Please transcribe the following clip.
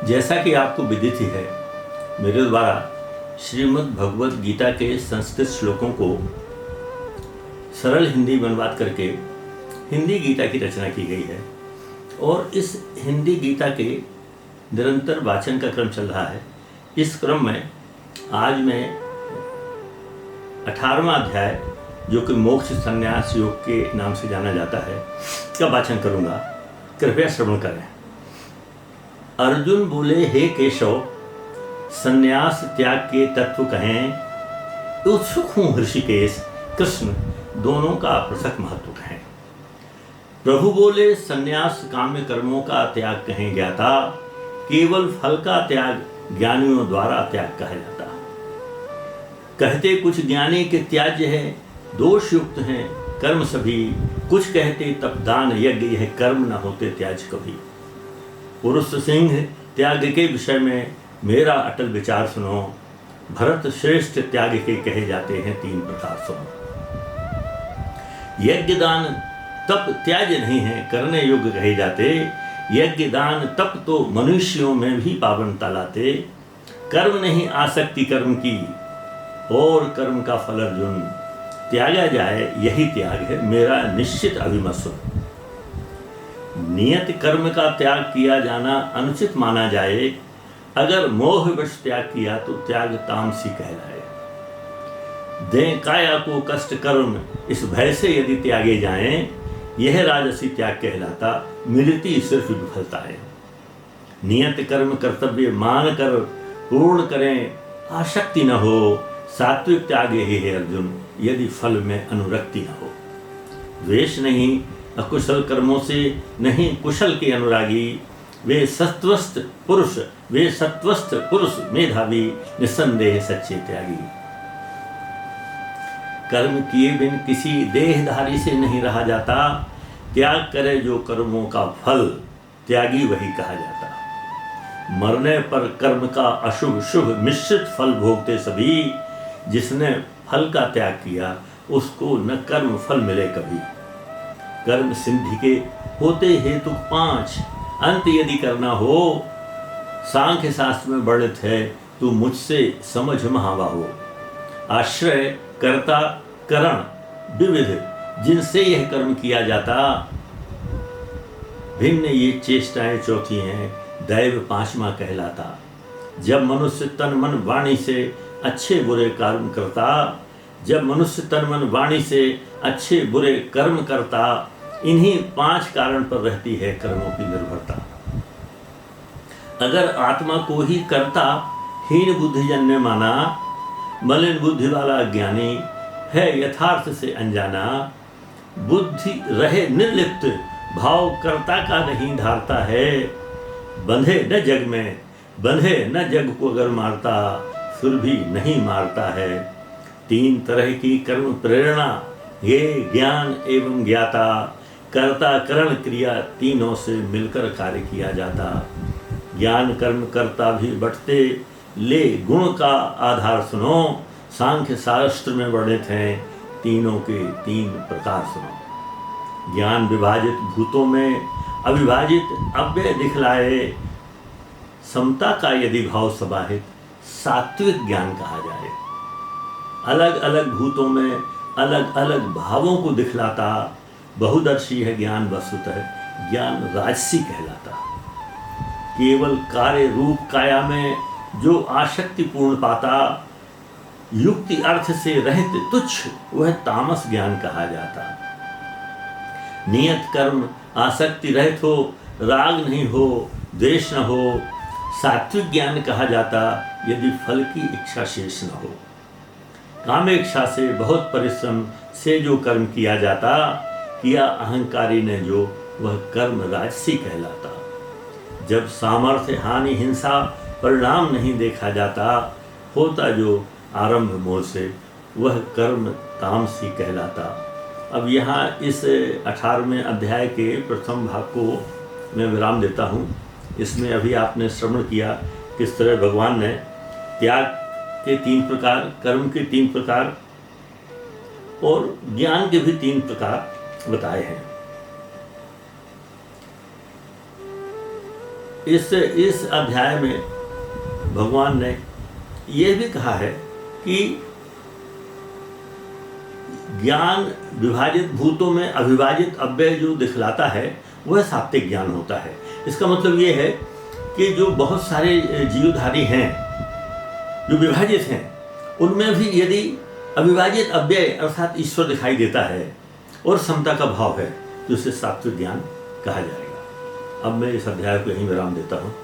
जैसा कि आपको विदित ही है, मेरे द्वारा श्रीमद् भगवद गीता के संस्कृत श्लोकों को सरल हिंदी में अनुवाद करके हिंदी गीता की रचना की गई है और इस हिंदी गीता के निरंतर वाचन का क्रम चल रहा है। इस क्रम में आज मैं 18वां अध्याय, जो कि मोक्ष संन्यास योग के नाम से जाना जाता है, का वाचन करूंगा। कृपया श्रवण करें। अर्जुन बोले, हे केशव, संन्यास त्याग के तत्व कहें। उत्सुक हूँ ऋषिकेश, कृष्ण दोनों का पृथक महत्व कहें। प्रभु बोले, संन्यास काम्य कर्मों का त्याग कहें ज्ञाता, केवल फल का त्याग ज्ञानियों द्वारा त्याग कहा जाता। कहते कुछ ज्ञानी के त्याज्य है, दोष युक्त हैं कर्म सभी। कुछ कहते तप दान यज्ञ है, कर्म न होते त्याज कभी। पुरुष सिंह त्याग के विषय में मेरा अटल विचार सुनो। भरत श्रेष्ठ त्याग के कहे जाते हैं 3 प्रकार सुनो। यज्ञ दान तप त्याज नहीं है, करने योग्य कहे जाते। यज्ञ दान तप तो मनुष्यों में भी पावनता लाते। कर्म नहीं आसक्ति कर्म की, और कर्म का फल अर्जुन त्यागा जाए, यही त्याग है मेरा निश्चित अभिमत। नियत कर्म का त्याग किया जाना अनुचित माना जाए। अगर मोहवश त्याग किया तो त्याग तामसी कहलाए। दें काया को कष्ट कर्म, इस भय से यदि त्यागे जाएं, यह राजसी त्याग कहलाता। मिलती सिर्फ विफलता है। नियत कर्म कर्तव्य मान कर पूर्ण करें, आसक्ति न हो। सात्विक त्याग यही है अर्जुन, यदि फल में अनुरक्ति न हो। द्वेष नहीं अकुशल कर्मों से, नहीं कुशल के अनुरागी। वे सत्वस्थ पुरुष मेधावी, निस्संदेह सच्चे त्यागी। कर्म किए बिन किसी देहधारी से नहीं रहा जाता। त्याग करे जो कर्मों का फल, त्यागी वही कहा जाता। मरने पर कर्म का अशुभ शुभ मिश्रित फल भोगते सभी। जिसने फल का त्याग किया, उसको न कर्म फल मिले कभी। कर्म सिद्धि के होते हेतु 5, अंत यदि करना हो। सांख्य शास्त्र में वर्णित है, तू मुझसे समझ महाबाहो। आश्रय कर्ता करण विविध, जिनसे यह कर्म किया जाता। भिन्न ये चेष्टाएं चौथी हैं, दैव 5वां कहलाता। जब मनुष्य तन मन वाणी से अच्छे बुरे कर्म करता। जब मनुष्य तन मन वाणी से अच्छे बुरे कर्म करता। इन्हीं 5 कारण पर रहती है कर्मों की निर्भरता। अगर आत्मा को ही कर्ता हीन बुद्धिजन्य माना, मलिन बुद्धि वाला अज्ञानी है यथार्थ से अनजाना। बुद्धि रहे निर्लिप्त, भाव कर्ता का नहीं धारता है। बंधे न जग में, बंधे न जग को अगर मारता, फिर भी नहीं मारता है। 3 तरह की कर्म प्रेरणा, ये ज्ञान एवं ज्ञाता। कर्ता करण क्रिया तीनों से मिलकर कार्य किया जाता। ज्ञान कर्म कर्ता भी बटते, ले गुण का आधार सुनो। सांख्य शास्त्र में वर्णित हैं, तीनों के 3 प्रकार सुनो। ज्ञान विभाजित भूतों में अविभाजित अव्यय दिखलाए। समता का यदि भाव समाहित, सात्विक ज्ञान कहा जाए। अलग अलग भूतों में अलग अलग भावों को दिखलाता। बहुदर्शी है ज्ञान वस्तुतः, ज्ञान राजसी कहलाता। केवल कार्य रूप काया में जो आसक्ति पूर्ण पाता, युक्ति अर्थ से रहित तुच्छ, वह तामस ज्ञान कहा जाता। नियत कर्म आसक्ति रहित हो, राग नहीं हो, द्वेष न हो, सात्विक ज्ञान कहा जाता। यदि फल की इच्छा शेष न हो। कामेच्छा से बहुत परिश्रम से जो कर्म किया जाता, किया अहंकारी ने जो, वह कर्म राजसी कहलाता। जब सामर्थ्य हानि हिंसा परिणाम नहीं देखा जाता, होता जो आरंभ मोह से, वह कर्म तामसी कहलाता। अब यहाँ इस 18वें अध्याय के प्रथम भाग को मैं विराम देता हूँ। इसमें अभी आपने श्रवण किया किस तरह भगवान ने त्याग के 3 प्रकार, कर्म के 3 प्रकार और ज्ञान के भी 3 प्रकार बताए हैं। इस अध्याय में भगवान ने यह भी कहा है कि ज्ञान विभाजित भूतों में अविभाजित अव्यय जो दिखलाता है वह सात्विक ज्ञान होता है। इसका मतलब ये है कि जो बहुत सारे जीवधारी हैं जो विभाजित हैं, उनमें भी यदि अविभाजित अव्यय अर्थात ईश्वर दिखाई देता है और समता का भाव है तो उसे सात्विक ज्ञान कहा जाएगा। अब मैं इस अध्याय को यहीं विराम देता हूँ।